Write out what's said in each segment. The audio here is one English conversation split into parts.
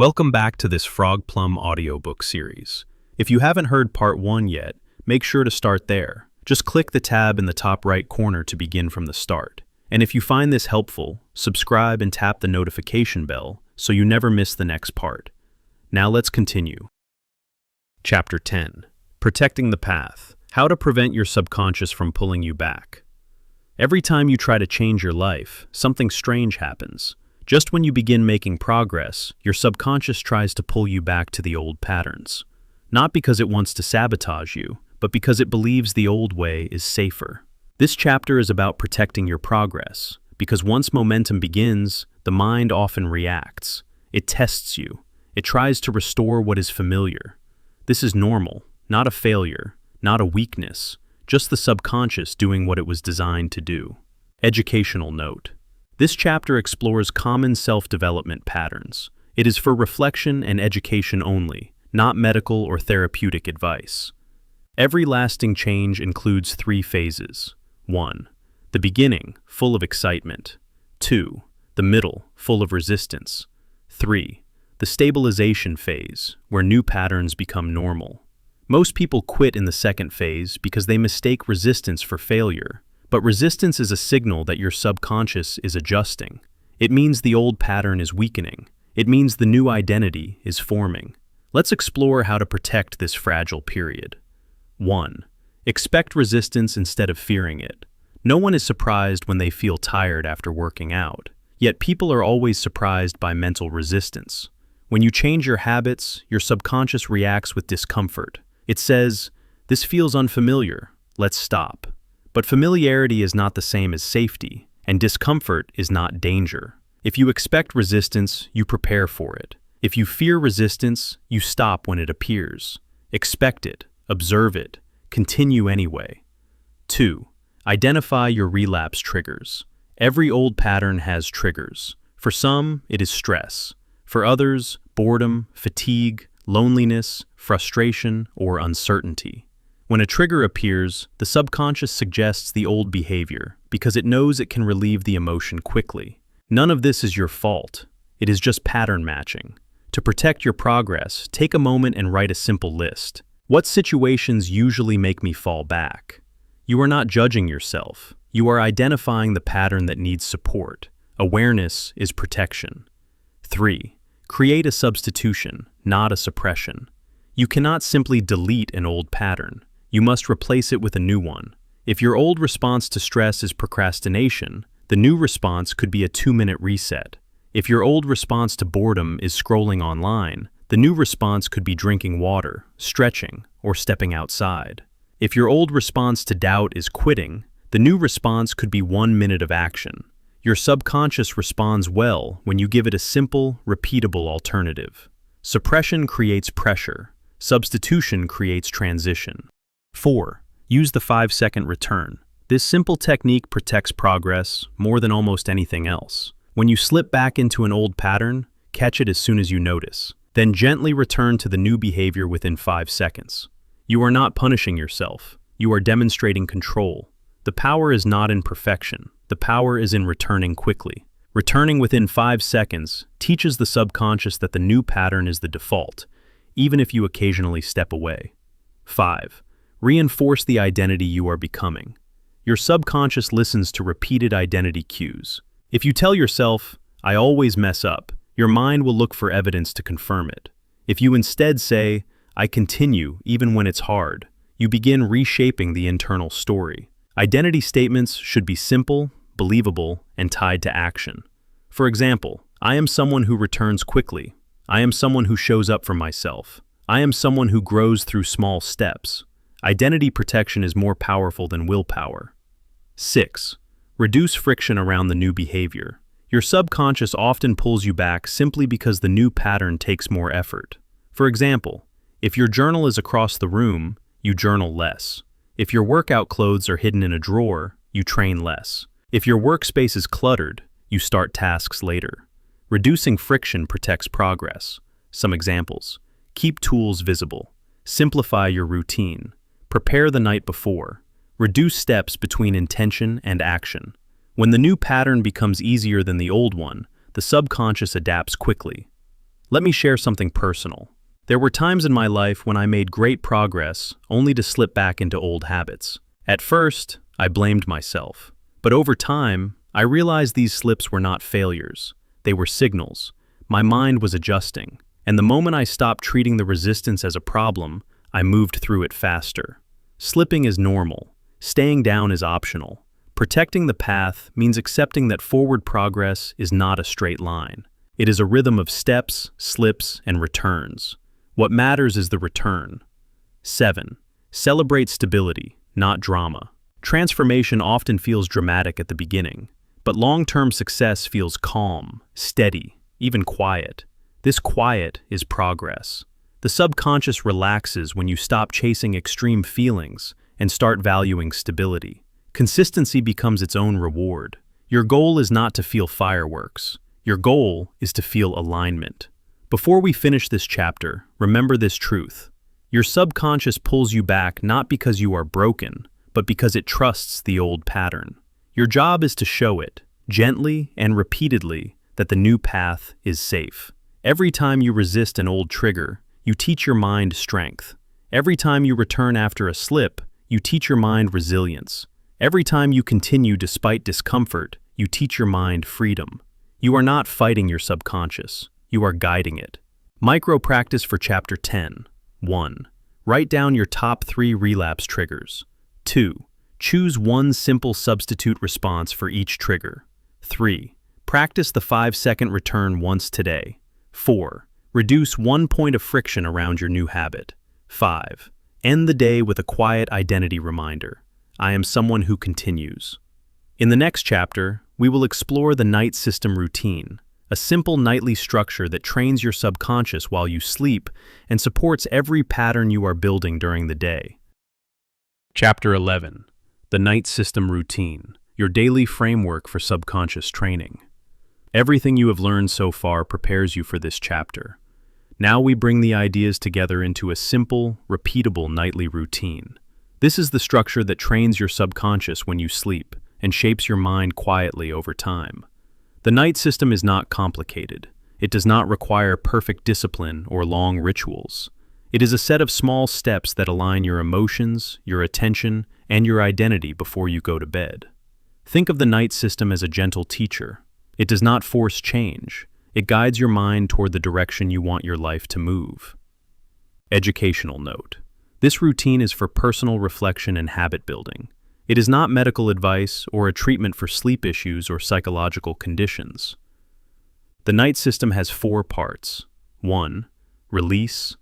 Welcome back to this Frogplum Audiobook series. If you haven't heard part 1 yet, make sure to start there. Just click the tab in the top right corner to begin from the start. And if you find this helpful, subscribe and tap the notification bell so you never miss the next part. Now let's continue. Chapter 10. Protecting the Path. How to prevent your subconscious from pulling you back. Every time you try to change your life, something strange happens. Just when you begin making progress, your subconscious tries to pull you back to the old patterns. Not because it wants to sabotage you, but because it believes the old way is safer. This chapter is about protecting your progress, because once momentum begins, the mind often reacts. It tests you. It tries to restore what is familiar. This is normal, not a failure, not a weakness, just the subconscious doing what it was designed to do. Educational note. This chapter explores common self-development patterns. It is for reflection and education only, not medical or therapeutic advice. Every lasting change includes 3 phases. 1. The beginning, full of excitement. 2. The middle, full of resistance. 3. The stabilization phase, where new patterns become normal. Most people quit in the second phase because they mistake resistance for failure. But resistance is a signal that your subconscious is adjusting. It means the old pattern is weakening. It means the new identity is forming. Let's explore how to protect this fragile period. 1. Expect resistance instead of fearing it. No one is surprised when they feel tired after working out. Yet people are always surprised by mental resistance. When you change your habits, your subconscious reacts with discomfort. It says, "This feels unfamiliar. Let's stop." But familiarity is not the same as safety, and discomfort is not danger. If you expect resistance, you prepare for it. If you fear resistance, you stop when it appears. Expect it, observe it, continue anyway. 2. Identify your relapse triggers. Every old pattern has triggers. For some, it is stress. For others, boredom, fatigue, loneliness, frustration, or uncertainty. When a trigger appears, the subconscious suggests the old behavior because it knows it can relieve the emotion quickly. None of this is your fault. It is just pattern matching. To protect your progress, take a moment and write a simple list. What situations usually make me fall back? You are not judging yourself. You are identifying the pattern that needs support. Awareness is protection. 3. Create a substitution, not a suppression. You cannot simply delete an old pattern. You must replace it with a new one. If your old response to stress is procrastination, the new response could be a 2-minute reset. If your old response to boredom is scrolling online, the new response could be drinking water, stretching, or stepping outside. If your old response to doubt is quitting, the new response could be 1 minute of action. Your subconscious responds well when you give it a simple, repeatable alternative. Suppression creates pressure. Substitution creates transition. 4. Use the 5-second return. This simple technique protects progress more than almost anything else. When you slip back into an old pattern, catch it as soon as you notice. Then gently return to the new behavior within 5 seconds. You are not punishing yourself. You are demonstrating control. The power is not in perfection. The power is in returning quickly. Returning within 5 seconds teaches the subconscious that the new pattern is the default, even if you occasionally step away. 5. Reinforce the identity you are becoming. Your subconscious listens to repeated identity cues. If you tell yourself, "I always mess up," your mind will look for evidence to confirm it. If you instead say, "I continue even when it's hard," you begin reshaping the internal story. Identity statements should be simple, believable, and tied to action. For example, I am someone who returns quickly. I am someone who shows up for myself. I am someone who grows through small steps. Identity protection is more powerful than willpower. 6. Reduce friction around the new behavior. Your subconscious often pulls you back simply because the new pattern takes more effort. For example, if your journal is across the room, you journal less. If your workout clothes are hidden in a drawer, you train less. If your workspace is cluttered, you start tasks later. Reducing friction protects progress. Some examples. Keep tools visible. Simplify your routine. Prepare the night before. Reduce steps between intention and action. When the new pattern becomes easier than the old one, the subconscious adapts quickly. Let me share something personal. There were times in my life when I made great progress only to slip back into old habits. At first, I blamed myself. But over time, I realized these slips were not failures. They were signals. My mind was adjusting. And the moment I stopped treating the resistance as a problem, I moved through it faster. Slipping is normal. Staying down is optional. Protecting the path means accepting that forward progress is not a straight line. It is a rhythm of steps, slips, and returns. What matters is the return. 7. Celebrate stability, not drama. Transformation often feels dramatic at the beginning, but long-term success feels calm, steady, even quiet. This quiet is progress. The subconscious relaxes when you stop chasing extreme feelings and start valuing stability. Consistency becomes its own reward. Your goal is not to feel fireworks. Your goal is to feel alignment. Before we finish this chapter, remember this truth. Your subconscious pulls you back not because you are broken, but because it trusts the old pattern. Your job is to show it, gently and repeatedly, that the new path is safe. Every time you resist an old trigger, you teach your mind strength. Every time you return after a slip, you teach your mind resilience. Every time you continue despite discomfort, you teach your mind freedom. You are not fighting your subconscious. You are guiding it. Micro practice for Chapter 10. 1. Write down your top 3 relapse triggers. 2. Choose one simple substitute response for each trigger. 3. Practice the 5-second return once today. 4. Reduce 1 point of friction around your new habit. 5. End the day with a quiet identity reminder. I am someone who continues. In the next chapter, we will explore the night system routine, a simple nightly structure that trains your subconscious while you sleep and supports every pattern you are building during the day. Chapter 11. The Night System Routine, your daily framework for subconscious training. Everything you have learned so far prepares you for this chapter. Now we bring the ideas together into a simple, repeatable nightly routine. This is the structure that trains your subconscious when you sleep and shapes your mind quietly over time. The night system is not complicated. It does not require perfect discipline or long rituals. It is a set of small steps that align your emotions, your attention, and your identity before you go to bed. Think of the night system as a gentle teacher. It does not force change. It guides your mind toward the direction you want your life to move. Educational note. This routine is for personal reflection and habit building. It is not medical advice or a treatment for sleep issues or psychological conditions. The night system has 4 parts. 1. Release.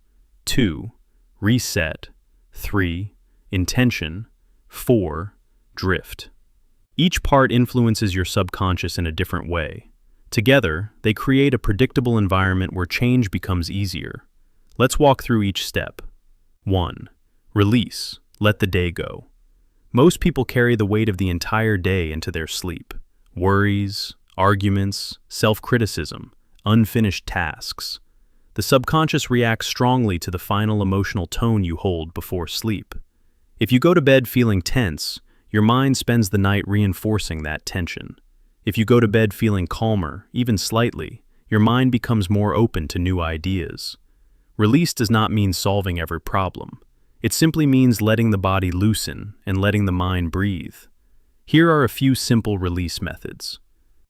2. Reset. 3. Intention. 4. Drift. Each part influences your subconscious in a different way. Together, they create a predictable environment where change becomes easier. Let's walk through each step. 1. Release. Let the day go. Most people carry the weight of the entire day into their sleep. Worries, arguments, self-criticism, unfinished tasks. The subconscious reacts strongly to the final emotional tone you hold before sleep. If you go to bed feeling tense, your mind spends the night reinforcing that tension. If you go to bed feeling calmer, even slightly, your mind becomes more open to new ideas. Release does not mean solving every problem. It simply means letting the body loosen and letting the mind breathe. Here are a few simple release methods.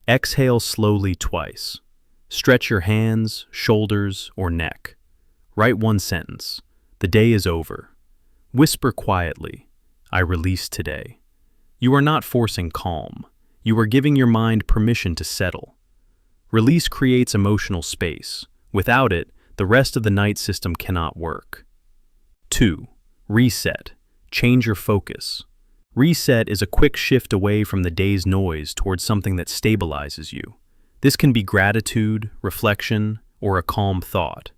Exhale slowly twice. Stretch your hands, shoulders, or neck. Write one sentence. The day is over. Whisper quietly, I release today. You are not forcing calm. You are giving your mind permission to settle. Release creates emotional space. Without it, the rest of the night system cannot work. 2. Reset. Change your focus. Reset is a quick shift away from the day's noise towards something that stabilizes you. This can be gratitude, reflection, or a calm thought.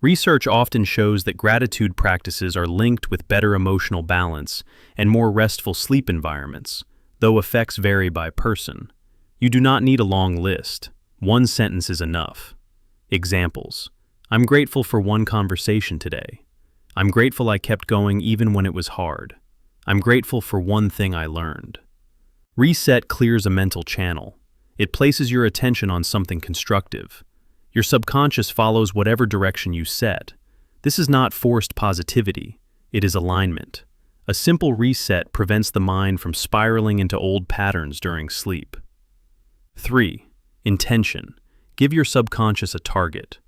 Research often shows that gratitude practices are linked with better emotional balance and more restful sleep environments, though effects vary by person. You do not need a long list. One sentence is enough. Examples. I'm grateful for one conversation today. I'm grateful I kept going even when it was hard. I'm grateful for one thing I learned. Reset clears a mental channel. It places your attention on something constructive. Your subconscious follows whatever direction you set. This is not forced positivity, it is alignment. A simple reset prevents the mind from spiraling into old patterns during sleep. 3. Intention. Give your subconscious a target.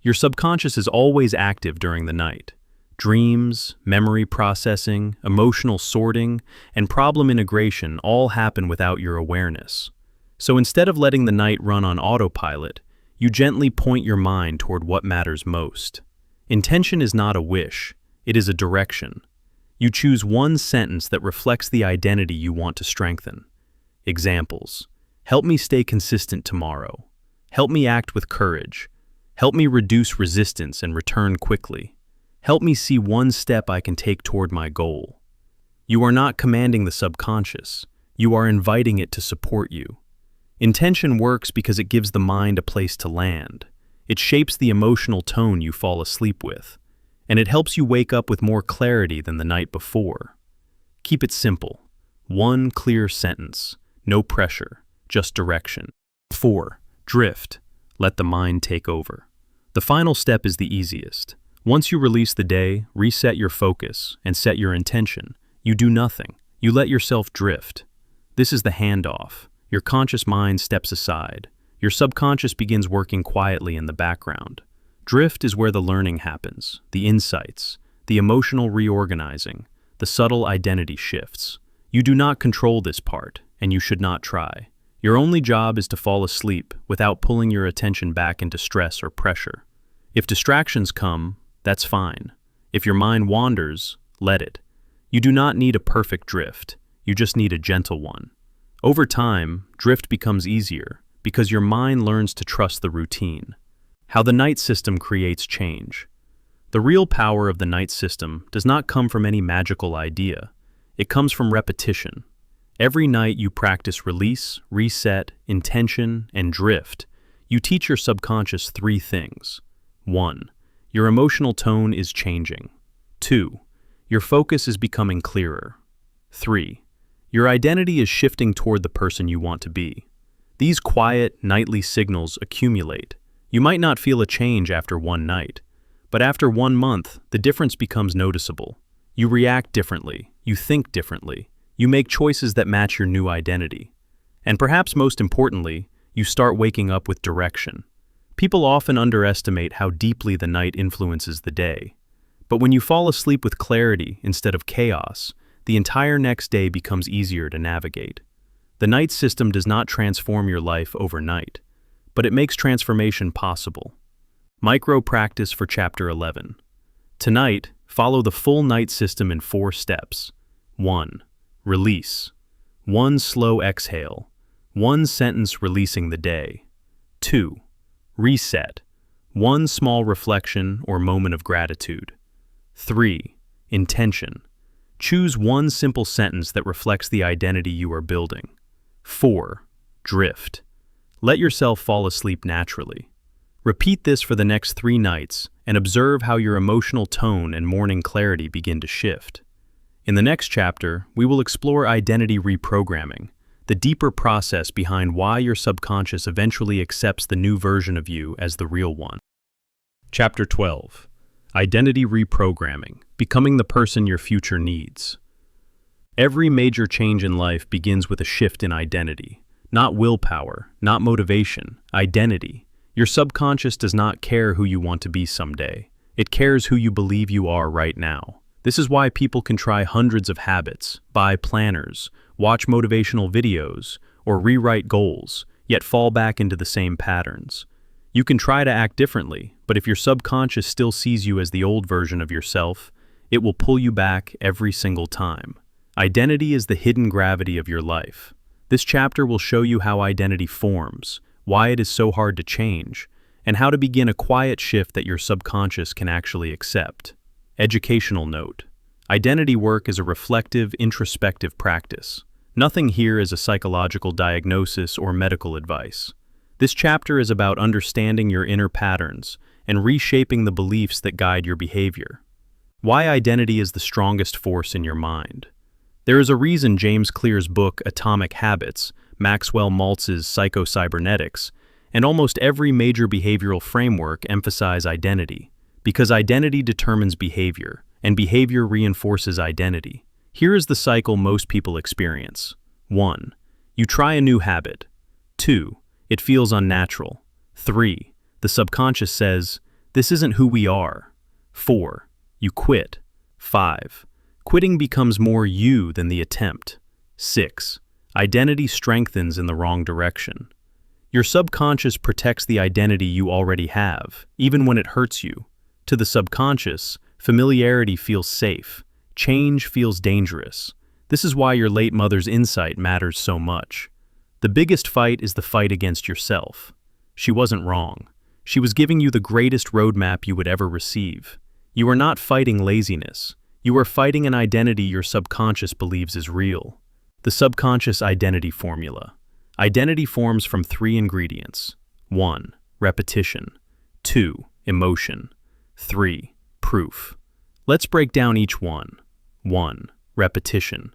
Your subconscious is always active during the night. Dreams, memory processing, emotional sorting, and problem integration all happen without your awareness. So instead of letting the night run on autopilot, you gently point your mind toward what matters most. Intention is not a wish, it is a direction. You choose one sentence that reflects the identity you want to strengthen. Examples: help me stay consistent tomorrow. Help me act with courage. Help me reduce resistance and return quickly. Help me see one step I can take toward my goal. You are not commanding the subconscious, you are inviting it to support you. Intention works because it gives the mind a place to land. It shapes the emotional tone you fall asleep with, and it helps you wake up with more clarity than the night before. Keep it simple. One clear sentence, no pressure, just direction. 4. Drift. Let the mind take over. The final step is the easiest. Once you release the day, reset your focus, and set your intention, you do nothing. You let yourself drift. This is the handoff. Your conscious mind steps aside. Your subconscious begins working quietly in the background. Drift is where the learning happens, the insights, the emotional reorganizing, the subtle identity shifts. You do not control this part, and you should not try. Your only job is to fall asleep without pulling your attention back into stress or pressure. If distractions come, that's fine. If your mind wanders, let it. You do not need a perfect drift, you just need a gentle one. Over time, drift becomes easier because your mind learns to trust the routine. How the night system creates change. The real power of the night system does not come from any magical idea. It comes from repetition. Every night you practice release, reset, intention, and drift. You teach your subconscious 3 things. 1. Your emotional tone is changing. 2. Your focus is becoming clearer. 3. Your identity is shifting toward the person you want to be. These quiet, nightly signals accumulate. You might not feel a change after one night, but after 1 month, the difference becomes noticeable. You react differently, you think differently, you make choices that match your new identity. And perhaps most importantly, you start waking up with direction. People often underestimate how deeply the night influences the day. But when you fall asleep with clarity instead of chaos, the entire next day becomes easier to navigate. The night system does not transform your life overnight, but it makes transformation possible. Micro practice for Chapter 11. Tonight, follow the full night system in 4 steps. 1. Release. 1 slow exhale. 1 sentence releasing the day. 2. Reset. 1 small reflection or moment of gratitude. 3. Intention. Choose 1 simple sentence that reflects the identity you are building. 4. Drift. Let yourself fall asleep naturally. Repeat this for the next 3 nights and observe how your emotional tone and morning clarity begin to shift. In the next chapter, we will explore identity reprogramming, the deeper process behind why your subconscious eventually accepts the new version of you as the real one. Chapter 12. Identity reprogramming, becoming the person your future needs. Every major change in life begins with a shift in identity. Not willpower, not motivation, identity. Your subconscious does not care who you want to be someday. It cares who you believe you are right now. This is why people can try hundreds of habits, buy planners, watch motivational videos, or rewrite goals, yet fall back into the same patterns. You can try to act differently, but if your subconscious still sees you as the old version of yourself, it will pull you back every single time. Identity is the hidden gravity of your life. This chapter will show you how identity forms, why it is so hard to change, and how to begin a quiet shift that your subconscious can actually accept. Educational note: identity work is a reflective, introspective practice. Nothing here is a psychological diagnosis or medical advice. This chapter is about understanding your inner patterns and reshaping the beliefs that guide your behavior. Why identity is the strongest force in your mind. There is a reason James Clear's book Atomic Habits, Maxwell Maltz's Psycho-Cybernetics, And almost every major behavioral framework emphasizes identity, because identity determines behavior, and behavior reinforces identity. Here is the cycle most people experience. 1. You try a new habit. 2. It feels unnatural. 3. The subconscious says, "This isn't who we are." 4. You quit. 5. Quitting becomes more you than the attempt. 6. Identity strengthens in the wrong direction. Your subconscious protects the identity you already have, even when it hurts you. To the subconscious, familiarity feels safe. Change feels dangerous. This is why your late mother's insight matters so much. The biggest fight is the fight against yourself. She wasn't wrong. She was giving you the greatest roadmap you would ever receive. You are not fighting laziness. You are fighting an identity your subconscious believes is real. The subconscious identity formula. Identity forms from 3 ingredients. 1. Repetition. 2. Emotion. 3. Proof. Let's break down each one. 1. Repetition.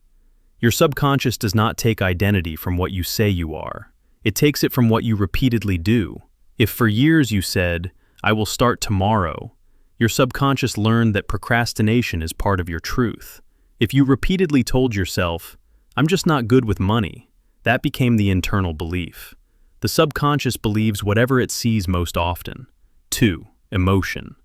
Your subconscious does not take identity from what you say you are. It takes it from what you repeatedly do. If for years you said, "I will start tomorrow," your subconscious learned that procrastination is part of your truth. If you repeatedly told yourself, "I'm just not good with money," that became the internal belief. The subconscious believes whatever it sees most often. 2. Emotion.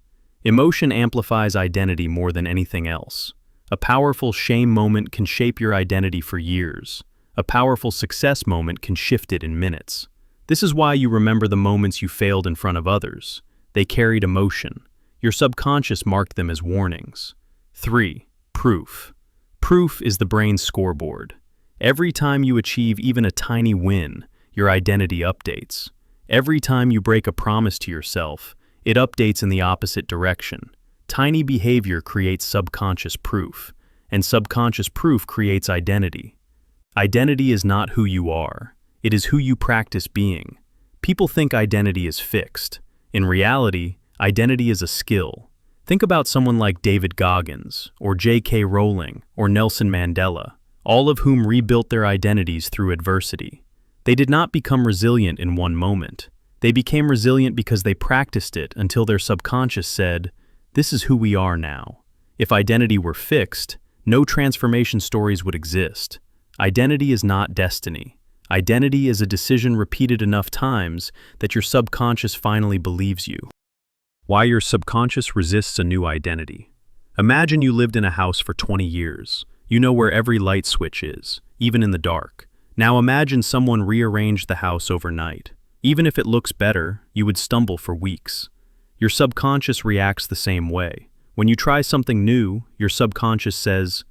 Emotion amplifies identity more than anything else. A powerful shame moment can shape your identity for years. A powerful success moment can shift it in minutes. This is why you remember the moments you failed in front of others. They carried emotion. Your subconscious marked them as warnings. 3. Proof. Proof is the brain's scoreboard. Every time you achieve even a tiny win, your identity updates. Every time you break a promise to yourself, it updates in the opposite direction. Tiny behavior creates subconscious proof, and subconscious proof creates identity. Identity is not who you are. It is who you practice being. People think identity is fixed. In reality, identity is a skill. Think about someone like David Goggins, or J.K. Rowling, or Nelson Mandela, all of whom rebuilt their identities through adversity. They did not become resilient in one moment. They became resilient because they practiced it until their subconscious said, "This is who we are now." If identity were fixed, no transformation stories would exist. Identity is not destiny. Identity is a decision repeated enough times that your subconscious finally believes you. Why your subconscious resists a new identity. Imagine you lived in a house for 20 years. You know where every light switch is, even in the dark. Now imagine someone rearranged the house overnight. Even if it looks better, you would stumble for weeks. Your subconscious reacts the same way. When you try something new, your subconscious says,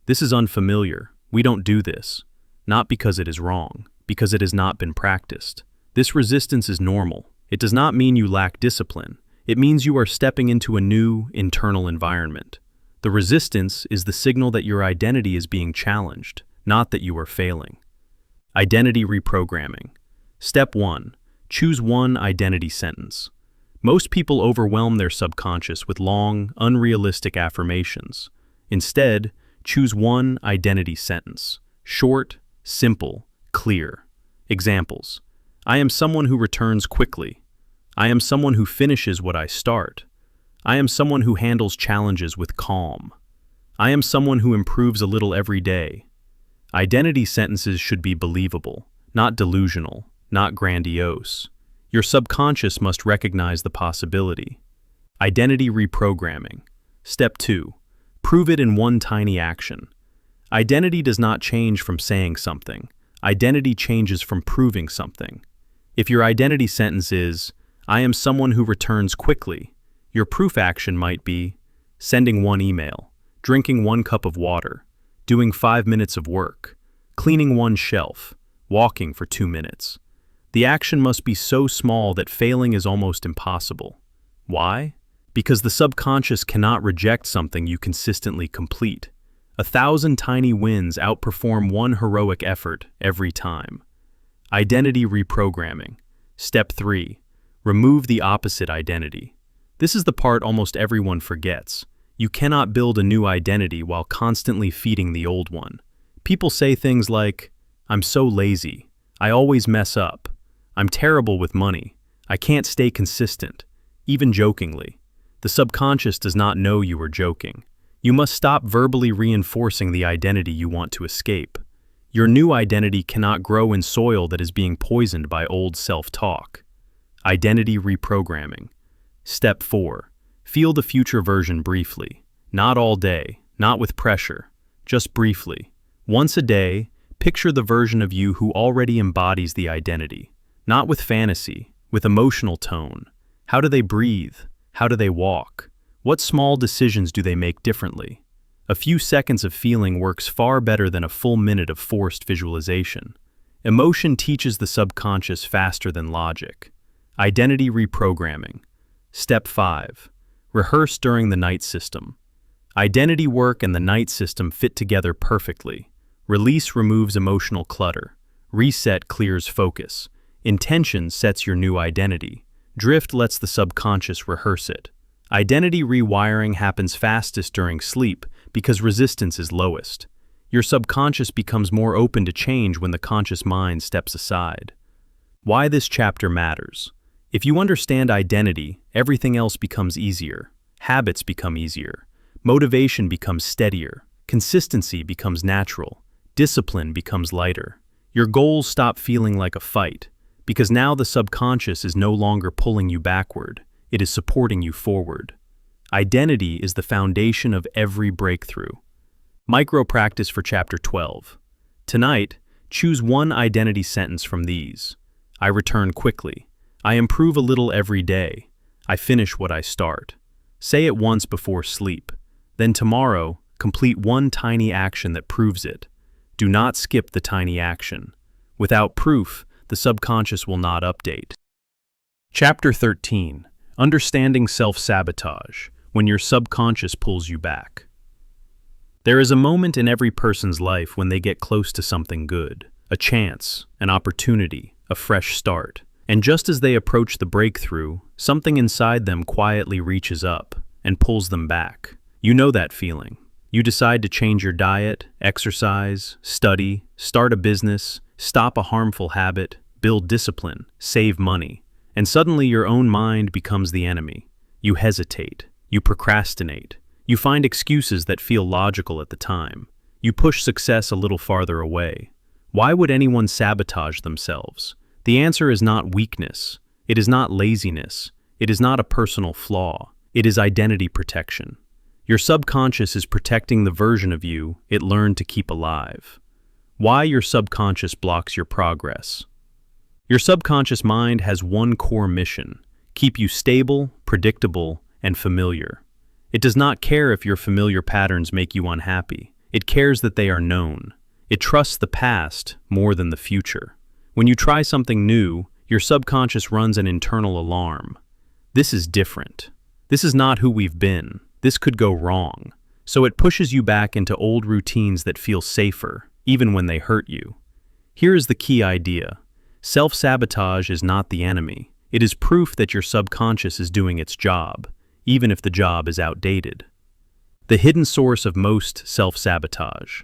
"This is unfamiliar. We don't do this." Not because it is wrong, because it has not been practiced. This resistance is normal. It does not mean you lack discipline. It means you are stepping into a new, internal environment. The resistance is the signal that your identity is being challenged, not that you are failing. Identity reprogramming. Step 1. Choose one identity sentence. Most people overwhelm their subconscious with long, unrealistic affirmations. Instead, choose one identity sentence. Short, simple, clear. Examples. I am someone who returns quickly. I am someone who finishes what I start. I am someone who handles challenges with calm. I am someone who improves a little every day. Identity sentences should be believable, not delusional, not grandiose. Your subconscious must recognize the possibility. Identity reprogramming. Step 2. Prove it in one tiny action. Identity does not change from saying something. Identity changes from proving something. If your identity sentence is, "I am someone who returns quickly," your proof action might be sending one email, drinking 1 cup of water, doing 5 minutes of work, cleaning 1 shelf, walking for 2 minutes. The action must be so small that failing is almost impossible. Why? Because the subconscious cannot reject something you consistently complete. 1,000 tiny wins outperform 1 heroic effort every time. Identity reprogramming. Step 3. Remove the opposite identity. This is the part almost everyone forgets. You cannot build a new identity while constantly feeding the old one. People say things like, "I'm so lazy. I always mess up. I'm terrible with money." I can't stay consistent, even jokingly. The subconscious does not know you are joking. You must stop verbally reinforcing the identity you want to escape. Your new identity cannot grow in soil that is being poisoned by old self-talk. Identity reprogramming. Step 4. Feel the future version briefly. Not all day, not with pressure, just briefly. Once a day, picture the version of you who already embodies the identity. Not with fantasy, with emotional tone. How do they breathe? How do they walk? What small decisions do they make differently? A few seconds of feeling works far better than a full minute of forced visualization. Emotion teaches the subconscious faster than logic. Identity reprogramming. Step 5. Rehearse during the night system. Identity work and the night system fit together perfectly. Release removes emotional clutter. Reset clears focus. Intention sets your new identity. Drift lets the subconscious rehearse it. Identity rewiring happens fastest during sleep because resistance is lowest. Your subconscious becomes more open to change when the conscious mind steps aside. Why this chapter matters. If you understand identity, everything else becomes easier. Habits become easier. Motivation becomes steadier. Consistency becomes natural. Discipline becomes lighter. Your goals stop feeling like a fight, because now the subconscious is no longer pulling you backward, it is supporting you forward. Identity is the foundation of every breakthrough. Micro practice for Chapter 12. Tonight, choose one identity sentence from these. I return quickly. I improve a little every day. I finish what I start. Say it once before sleep. Then tomorrow, complete one tiny action that proves it. Do not skip the tiny action. Without proof, the subconscious will not update. Chapter 13. Understanding self-sabotage, when your subconscious pulls you back. There is a moment in every person's life when they get close to something good, a chance, an opportunity, a fresh start. And just as they approach the breakthrough, something inside them quietly reaches up and pulls them back. You know that feeling. You decide to change your diet, exercise, study, start a business, stop a harmful habit, build discipline, save money. And suddenly your own mind becomes the enemy. You hesitate. You procrastinate. You find excuses that feel logical at the time. You push success a little farther away. Why would anyone sabotage themselves? The answer is not weakness. It is not laziness. It is not a personal flaw. It is identity protection. Your subconscious is protecting the version of you it learned to keep alive. Why your subconscious blocks your progress. Your subconscious mind has one core mission: keep you stable, predictable, and familiar. It does not care if your familiar patterns make you unhappy. It cares that they are known. It trusts the past more than the future. When you try something new, your subconscious runs an internal alarm. This is different. This is not who we've been. This could go wrong. So it pushes you back into old routines that feel safer, even when they hurt you. Here is the key idea. Self-sabotage is not the enemy. It is proof that your subconscious is doing its job, even if the job is outdated. The hidden source of most self-sabotage.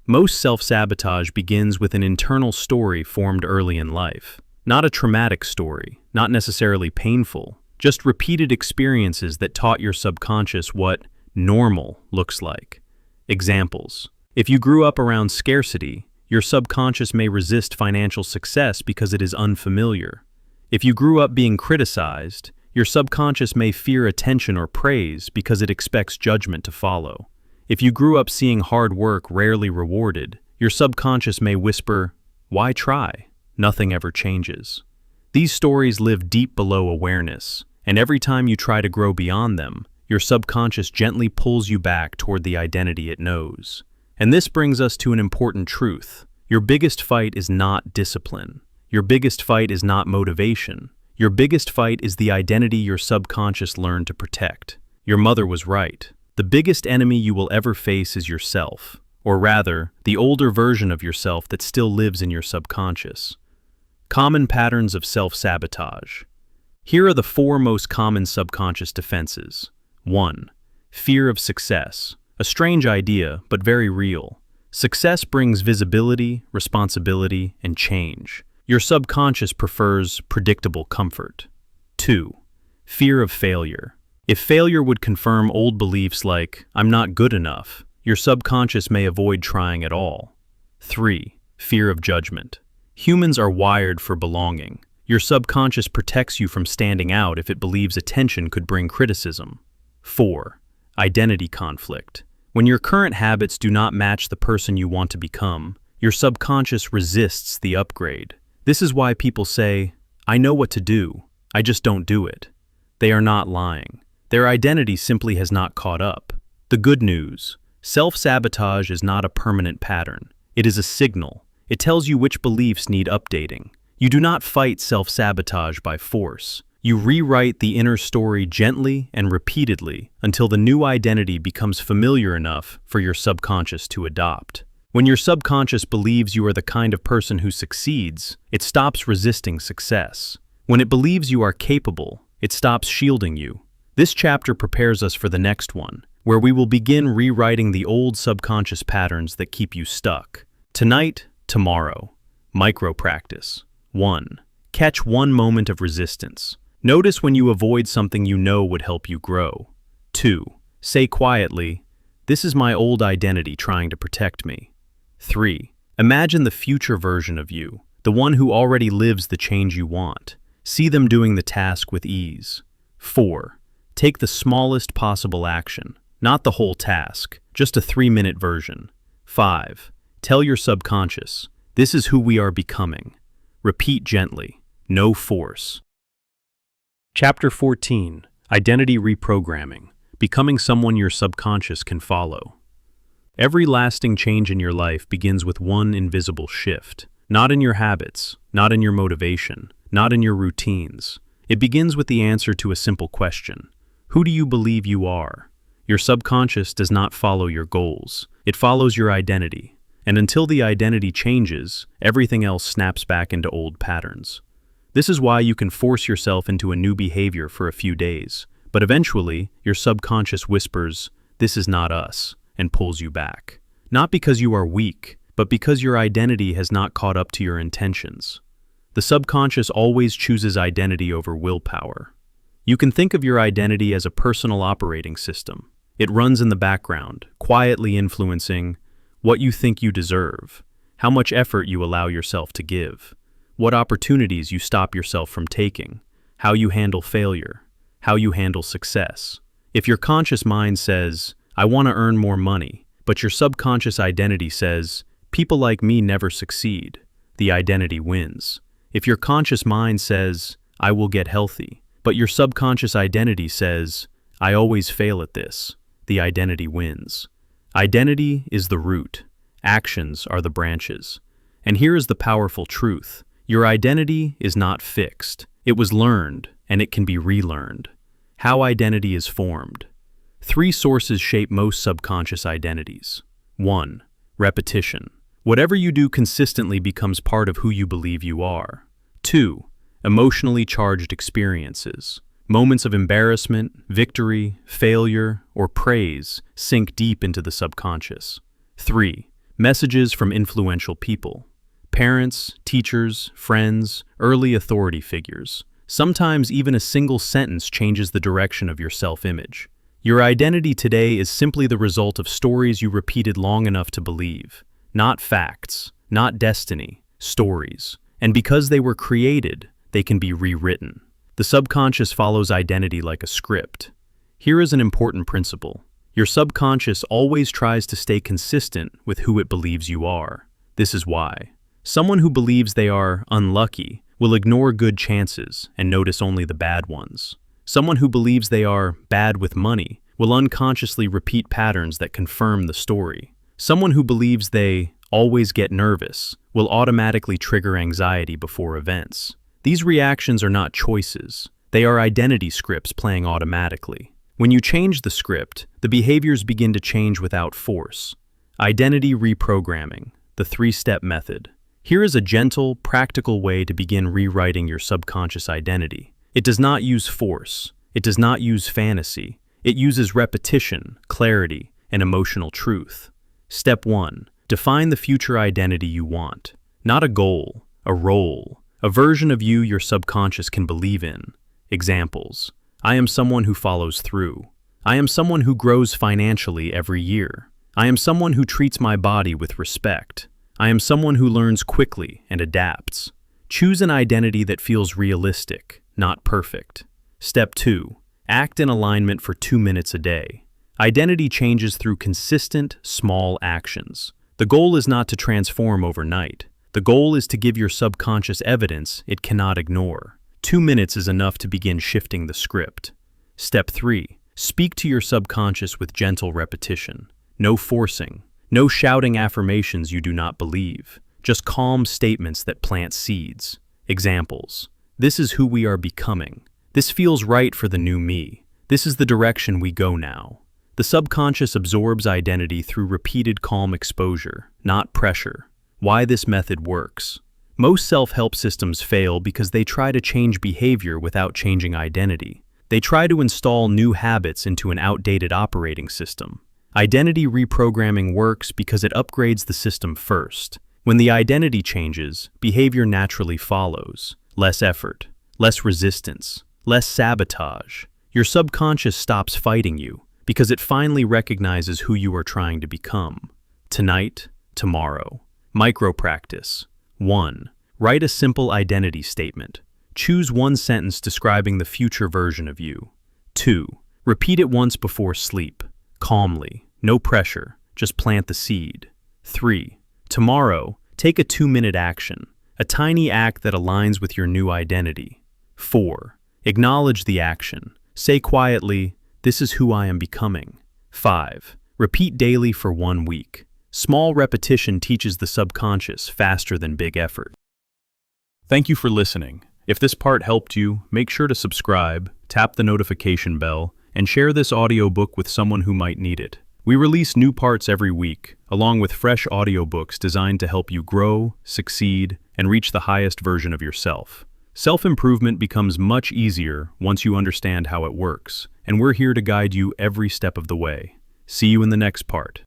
Most self-sabotage begins with an internal story formed early in life. Not a traumatic story, not necessarily painful, just repeated experiences that taught your subconscious what normal looks like. Examples. If you grew up around scarcity, your subconscious may resist financial success because it is unfamiliar. If you grew up being criticized, your subconscious may fear attention or praise because it expects judgment to follow. If you grew up seeing hard work rarely rewarded, your subconscious may whisper, "Why try? Nothing ever changes." These stories live deep below awareness, and every time you try to grow beyond them, your subconscious gently pulls you back toward the identity it knows. And this brings us to an important truth. Your biggest fight is not discipline. Your biggest fight is not motivation. Your biggest fight is the identity your subconscious learned to protect. Your mother was right. The biggest enemy you will ever face is yourself, or rather, the older version of yourself that still lives in your subconscious. Common patterns of self-sabotage. Here are the 4 most common subconscious defenses. 1. Fear of success. A strange idea, but very real. Success brings visibility, responsibility, and change. Your subconscious prefers predictable comfort. 2. Fear of failure. If failure would confirm old beliefs like, I'm not good enough, your subconscious may avoid trying at all. 3. Fear of judgment. Humans are wired for belonging. Your subconscious protects you from standing out if it believes attention could bring criticism. 4. Identity conflict. When your current habits do not match the person you want to become, your subconscious resists the upgrade. This is why people say, I know what to do, I just don't do it. They are not lying. Their identity simply has not caught up. The good news: self-sabotage is not a permanent pattern. It is a signal. It tells you which beliefs need updating. You do not fight self-sabotage by force. You rewrite the inner story gently and repeatedly until the new identity becomes familiar enough for your subconscious to adopt. When your subconscious believes you are the kind of person who succeeds, it stops resisting success. When it believes you are capable, it stops shielding you. This chapter prepares us for the next one, where we will begin rewriting the old subconscious patterns that keep you stuck. Tonight, tomorrow. Micro-practice. 1. Catch one moment of resistance. Notice when you avoid something you know would help you grow. 2. Say quietly, this is my old identity trying to protect me. 3. Imagine the future version of you, the one who already lives the change you want. See them doing the task with ease. 4. Take the smallest possible action, not the whole task, just a 3-minute version. 5. Tell your subconscious, this is who we are becoming. Repeat gently, no force. Chapter 14. Identity Reprogramming. Becoming someone your subconscious can follow. Every lasting change in your life begins with one invisible shift. Not in your habits, not in your motivation, not in your routines. It begins with the answer to a simple question. Who do you believe you are? Your subconscious does not follow your goals. It follows your identity. And until the identity changes, everything else snaps back into old patterns. This is why you can force yourself into a new behavior for a few days, but eventually your subconscious whispers, this is not us, and pulls you back. Not because you are weak, but because your identity has not caught up to your intentions. The subconscious always chooses identity over willpower. You can think of your identity as a personal operating system. It runs in the background, quietly influencing what you think you deserve, how much effort you allow yourself to give, what opportunities you stop yourself from taking, how you handle failure, how you handle success. If your conscious mind says, I want to earn more money, but your subconscious identity says, people like me never succeed, the identity wins. If your conscious mind says, I will get healthy, but your subconscious identity says, I always fail at this, the identity wins. Identity is the root. Actions are the branches. And here is the powerful truth. Your identity is not fixed. It was learned, and it can be relearned. How identity is formed. 3 sources shape most subconscious identities. 1. Repetition. Whatever you do consistently becomes part of who you believe you are. 2. Emotionally charged experiences. Moments of embarrassment, victory, failure, or praise sink deep into the subconscious. 3. Messages from influential people. Parents, teachers, friends, early authority figures. Sometimes even a single sentence changes the direction of your self-image. Your identity today is simply the result of stories you repeated long enough to believe. Not facts, not destiny, stories. And because they were created, they can be rewritten. The subconscious follows identity like a script. Here is an important principle. Your subconscious always tries to stay consistent with who it believes you are. This is why. Someone who believes they are unlucky will ignore good chances and notice only the bad ones. Someone who believes they are bad with money will unconsciously repeat patterns that confirm the story. Someone who believes they always get nervous will automatically trigger anxiety before events. These reactions are not choices. They are identity scripts playing automatically. When you change the script, the behaviors begin to change without force. Identity reprogramming, the 3-step method. Here is a gentle, practical way to begin rewriting your subconscious identity. It does not use force. It does not use fantasy. It uses repetition, clarity, and emotional truth. Step 1. Define the future identity you want. Not a goal, a role, a version of you your subconscious can believe in. Examples: I am someone who follows through. I am someone who grows financially every year. I am someone who treats my body with respect. I am someone who learns quickly and adapts. Choose an identity that feels realistic, not perfect. Step 2. Act in alignment for 2 minutes a day. Identity changes through consistent, small actions. The goal is not to transform overnight. The goal is to give your subconscious evidence it cannot ignore. 2 minutes is enough to begin shifting the script. Step 3. Speak to your subconscious with gentle repetition. No forcing. No shouting affirmations you do not believe. Just calm statements that plant seeds. Examples: this is who we are becoming. This feels right for the new me. This is the direction we go now. The subconscious absorbs identity through repeated calm exposure, not pressure. Why this method works. Most self-help systems fail because they try to change behavior without changing identity. They try to install new habits into an outdated operating system. Identity reprogramming works because it upgrades the system first. When the identity changes, behavior naturally follows. Less effort, less resistance, less sabotage. Your subconscious stops fighting you because it finally recognizes who you are trying to become. Tonight, tomorrow. Micro-practice. 1. Write a simple identity statement. Choose one sentence describing the future version of you. 2. Repeat it once before sleep. Calmly. No pressure. Just plant the seed. 3. Tomorrow, take a 2-minute action. A tiny act that aligns with your new identity. 4. Acknowledge the action. Say quietly, "This is who I am becoming." 5. Repeat daily for 1 week. Small repetition teaches the subconscious faster than big effort. Thank you for listening. If this part helped you, make sure to subscribe, tap the notification bell, and share this audiobook with someone who might need it. We release new parts every week, along with fresh audiobooks designed to help you grow, succeed, and reach the highest version of yourself. Self-improvement becomes much easier once you understand how it works, and we're here to guide you every step of the way. See you in the next part.